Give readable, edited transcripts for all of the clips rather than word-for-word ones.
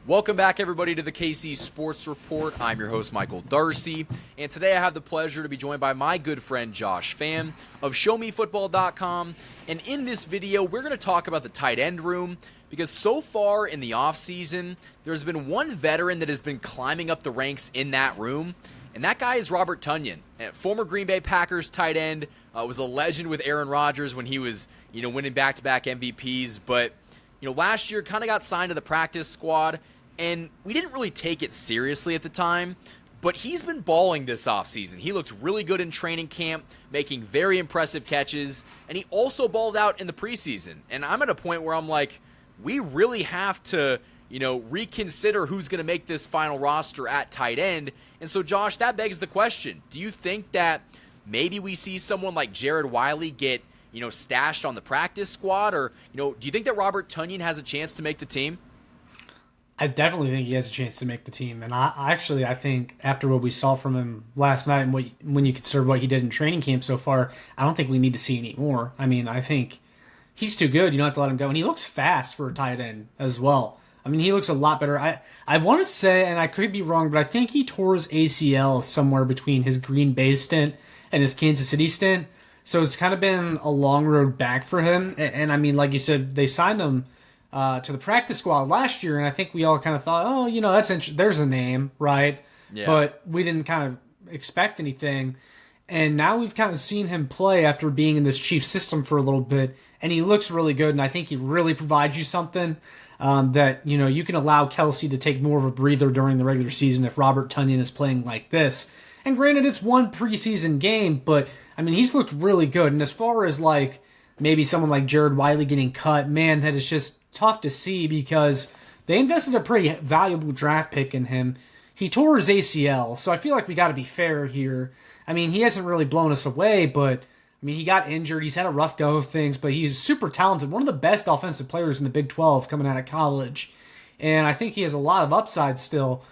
Welcome back, everybody, to the KC Sports Report. I'm your host, Michael Darcy, and today I have the pleasure to be joined by my good friend Josh Pham of ShowMeFootball.com. And in this video, we're going to talk about the tight end room because so far in the offseason, there's been one veteran that has been climbing up the ranks in that room, and that guy is Robert Tonyan, former Green Bay Packers tight end. Was a legend with Aaron Rodgers when he was, winning back-to-back MVPs, but last year kind of got signed to the practice squad, and we didn't really take it seriously at the time, but he's been balling this offseason. He looked really good in training camp, making very impressive catches, and he also balled out in the preseason. And I'm at a point where I'm like, we really have to, reconsider who's going to make this final roster at tight end. And so, Josh, that begs the question. Do you think that maybe we see someone like Jared Wiley get stashed on the practice squad? Or, do you think that Robert Tonyan has a chance to make the team? I definitely think he has a chance to make the team. And I think after what we saw from him last night and when you consider what he did in training camp so far, I don't think we need to see any more. I mean, I think he's too good. You don't have to let him go. And he looks fast for a tight end as well. I mean, he looks a lot better. I want to say, and I could be wrong, but I think he tore his ACL somewhere between his Green Bay stint and his Kansas City stint. So it's kind of been a long road back for him. And I mean, like you said, they signed him to the practice squad last year, and I think we all kind of thought, oh, there's a name, right? Yeah. But we didn't kind of expect anything. And now we've kind of seen him play after being in this Chiefs system for a little bit, and he looks really good, and I think he really provides you something that, you can allow Kelsey to take more of a breather during the regular season if Robert Tonyan is playing like this. And granted, it's one preseason game, but, I mean, he's looked really good. And as far as, maybe someone like Jared Wiley getting cut, man, that is just tough to see because they invested a pretty valuable draft pick in him. He tore his ACL, so I feel like we got to be fair here. I mean, he hasn't really blown us away, but I mean, he got injured. He's had a rough go of things, but he's super talented. One of the best offensive players in the Big 12 coming out of college, and I think he has a lot of upside still.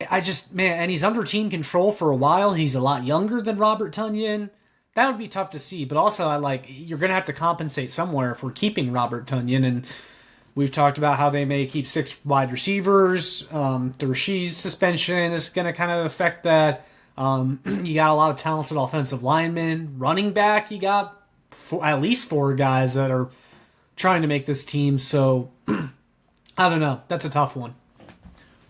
And he's under team control for a while. He's a lot younger than Robert Tonyan. That would be tough to see, but also you're going to have to compensate somewhere for keeping Robert Tonyan, and we've talked about how they may keep 6 wide receivers. The Rashid suspension is going to kind of affect that. You got a lot of talented offensive linemen. Running back, you got at least 4 guys that are trying to make this team, so I don't know. That's a tough one.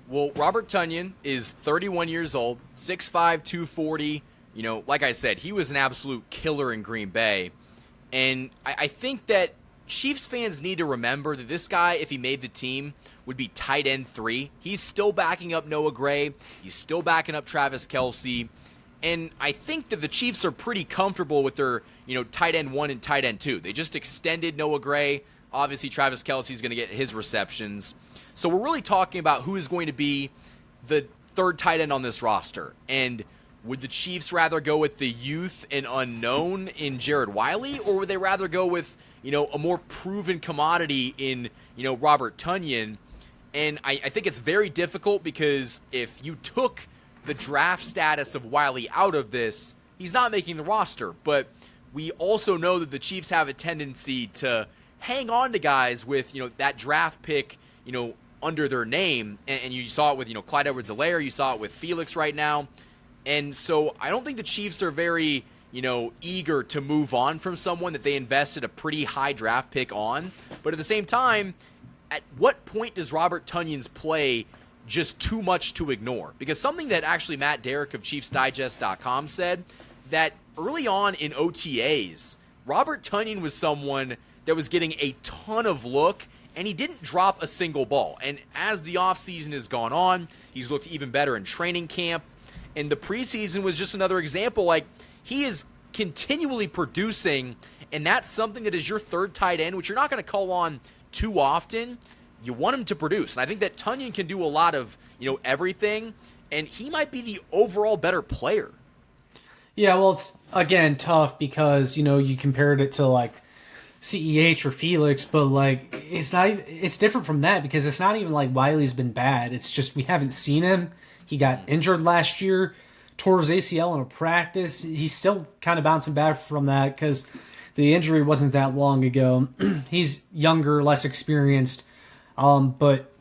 Well, Robert Tonyan is 31 years old, 6'5", 240. Like I said, he was an absolute killer in Green Bay. And I think that Chiefs fans need to remember that this guy, if he made the team, would be tight end 3. He's still backing up Noah Gray. He's still backing up Travis Kelce. And I think that the Chiefs are pretty comfortable with their, tight end 1 and tight end 2. They just extended Noah Gray. Obviously, Travis Kelce is going to get his receptions. So we're really talking about who is going to be the third tight end on this roster. And would the Chiefs rather go with the youth and unknown in Jared Wiley, or would they rather go with, a more proven commodity in, Robert Tonyan? And I think it's very difficult because if you took the draft status of Wiley out of this, he's not making the roster. But we also know that the Chiefs have a tendency to hang on to guys with, that draft pick, under their name. And you saw it with, Clyde Edwards-Helaire. You saw it with Felix right now. And so I don't think the Chiefs are very, eager to move on from someone that they invested a pretty high draft pick on. But at the same time, at what point does Robert Tonyan's play just too much to ignore? Because something that actually Matt Derrick of ChiefsDigest.com said, that early on in OTAs, Robert Tonyan was someone that was getting a ton of look, and he didn't drop a single ball. And as the offseason has gone on, he's looked even better in training camp. And the preseason was just another example. He is continually producing, and that's something that is your third tight end, which you're not going to call on too often. You want him to produce. And I think that Tonyan can do a lot of, everything, and he might be the overall better player. Yeah, well, it's, again, tough because, you compared it to, CEH or Felix, but, it's different from that because it's not even like Wiley's been bad. It's just we haven't seen him. He got injured last year, tore his ACL in a practice. He's still kind of bouncing back from that because the injury wasn't that long ago. He's younger, less experienced. But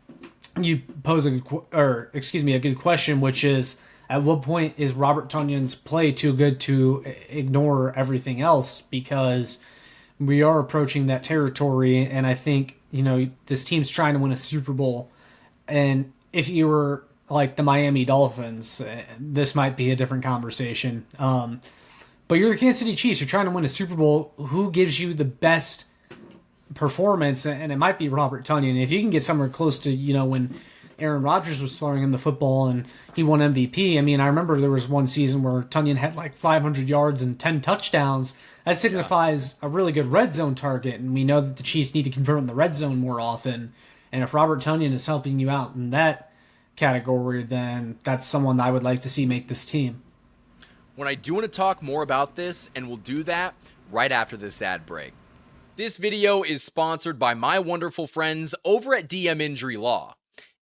you pose a good question, which is, at what point is Robert Tonyan's play too good to ignore everything else? Because we are approaching that territory, and I think this team's trying to win a Super Bowl, and if you were like the Miami Dolphins, this might be a different conversation. But you're the Kansas City Chiefs. You're trying to win a Super Bowl. Who gives you the best performance? And it might be Robert Tonyan. If you can get somewhere close to when Aaron Rodgers was throwing him the football and he won MVP. I mean, I remember there was one season where Tonyan had like 500 yards and 10 touchdowns. That signifies a really good red zone target, and we know that the Chiefs need to convert in the red zone more often. And if Robert Tonyan is helping you out in that category, then that's someone that I would like to see make this team. When I do want to talk more about this, and we'll do that right after this ad break. This video is sponsored by my wonderful friends over at DM Injury Law.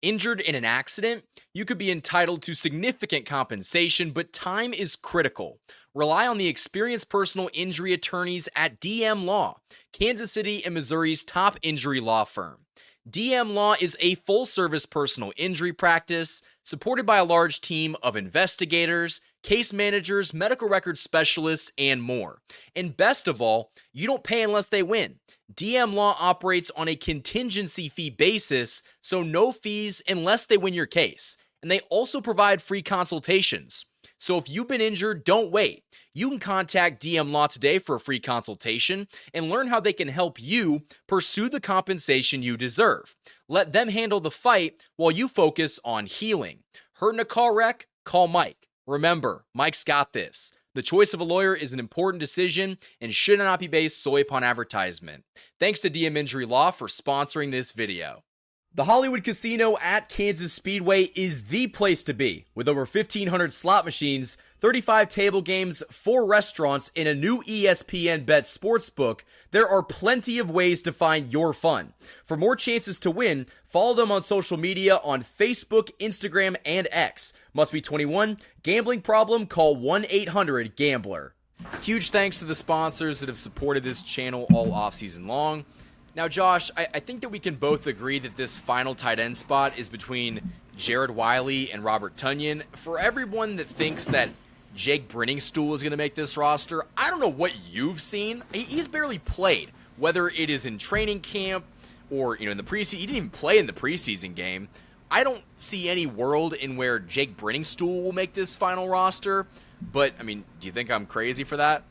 Injured in an accident, you could be entitled to significant compensation, but time is critical. Rely on the experienced personal injury attorneys at DM Law, Kansas City and Missouri's top injury law firm. DM Law is a full-service personal injury practice supported by a large team of investigators, case managers, medical records specialists, and more. And best of all, you don't pay unless they win. DM Law operates on a contingency fee basis, so no fees unless they win your case. And they also provide free consultations. So if you've been injured, don't wait. You can contact DM Law today for a free consultation and learn how they can help you pursue the compensation you deserve. Let them handle the fight while you focus on healing. Hurt in a car wreck? Call Mike. Remember, Mike's got this. The choice of a lawyer is an important decision and should not be based solely upon advertisement. Thanks to DM Injury Law for sponsoring this video. The Hollywood Casino at Kansas Speedway is the place to be. With over 1,500 slot machines, 35 table games, 4 restaurants, and a new ESPN Bet sportsbook, there are plenty of ways to find your fun. For more chances to win, follow them on social media on Facebook, Instagram, and X. Must be 21. Gambling problem? Call 1-800-GAMBLER. Huge thanks to the sponsors that have supported this channel all offseason long. Now, Josh, I think that we can both agree that this final tight end spot is between Jared Wiley and Robert Tonyan. For everyone that thinks that Jake Brenningstool is going to make this roster, I don't know what you've seen. He's barely played, whether it is in training camp or in the preseason. He didn't even play in the preseason game. I don't see any world in where Jake Brenningstool will make this final roster. But, I mean, do you think I'm crazy for that?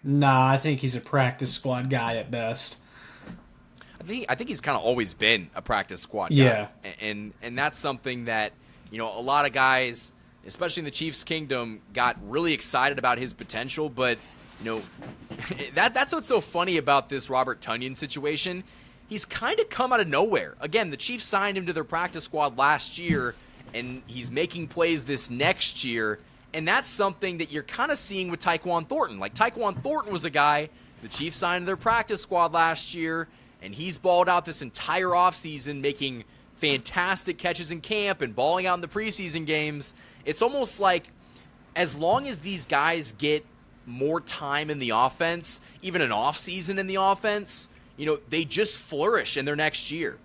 Nah, I think he's a practice squad guy at best. I think he's kind of always been a practice squad guy. Yeah. And that's something that, a lot of guys, especially in the Chiefs kingdom, got really excited about his potential. But, that's what's so funny about this Robert Tonyan situation. He's kind of come out of nowhere. Again, the Chiefs signed him to their practice squad last year, and he's making plays this next year. And that's something that you're kind of seeing with Tyquan Thornton. Like, Tyquan Thornton was a guy the Chiefs signed to their practice squad last year, and he's balled out this entire offseason, making fantastic catches in camp and balling out in the preseason games. It's almost like as long as these guys get more time in the offense, even an offseason in the offense, they just flourish in their next year.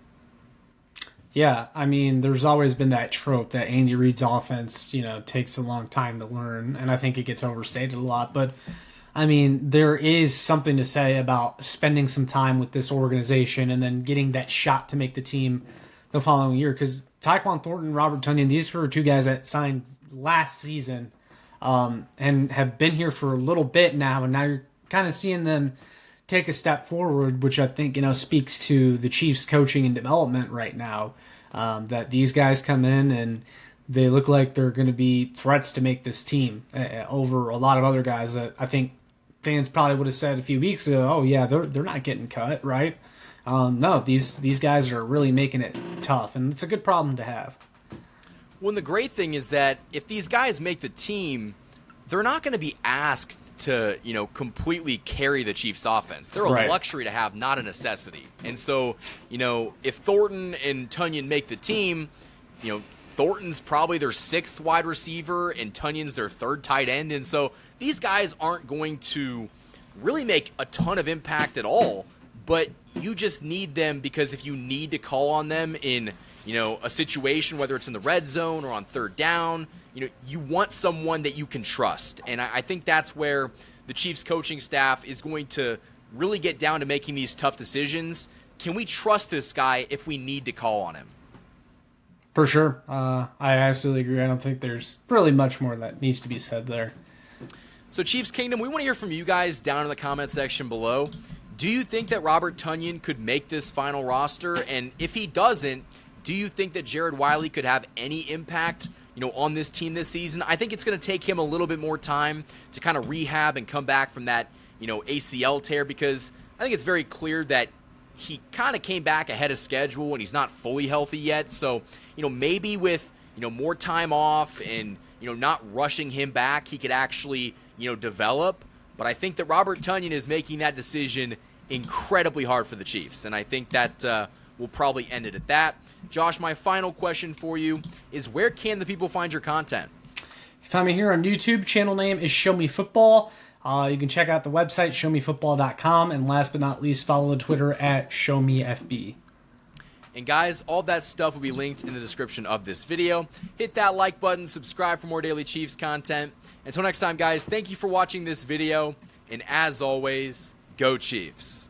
Yeah, I mean, there's always been that trope that Andy Reid's offense, takes a long time to learn, and I think it gets overstated a lot, but I mean, there is something to say about spending some time with this organization and then getting that shot to make the team the following year. Because Tyquan Thornton, Robert Tonyan, these were 2 guys that signed last season and have been here for a little bit now. And now you're kind of seeing them take a step forward, which I think, speaks to the Chiefs coaching and development right now. That these guys come in and they look like they're going to be threats to make this team over a lot of other guys that I think fans probably would have said a few weeks ago, oh yeah, they're not getting cut, right? No, these guys are really making it tough, and it's a good problem to have. Well, and the great thing is that if these guys make the team, they're not going to be asked to, completely carry the Chiefs offense. They're a luxury to have, not a necessity. And so, if Thornton and Tonyan make the team, Thornton's probably their 6th wide receiver and Tonyan's their 3rd tight end. And so these guys aren't going to really make a ton of impact at all, but you just need them because if you need to call on them in, a situation, whether it's in the red zone or on third down, you want someone that you can trust. And I think that's where the Chiefs coaching staff is going to really get down to making these tough decisions. Can we trust this guy if we need to call on him? For sure. I absolutely agree. I don't think there's really much more that needs to be said there. So Chiefs Kingdom, we want to hear from you guys down in the comment section below. Do you think that Robert Tonyan could make this final roster? And if he doesn't, do you think that Jared Wiley could have any impact, on this team this season? I think it's going to take him a little bit more time to kind of rehab and come back from that, ACL tear, because I think it's very clear that he kind of came back ahead of schedule and he's not fully healthy yet. So, maybe with, more time off and, not rushing him back, he could actually, develop. But I think that Robert Tonyan is making that decision incredibly hard for the Chiefs. And I think that we'll probably end it at that. Josh, my final question for you is, where can the people find your content? You find me here on YouTube. Channel name is Show Me Football. You can check out the website, showmefootball.com. And last but not least, follow the Twitter at ShowMeFB. And guys, all that stuff will be linked in the description of this video. Hit that like button, subscribe for more daily Chiefs content. Until next time, guys, thank you for watching this video. And as always, go Chiefs.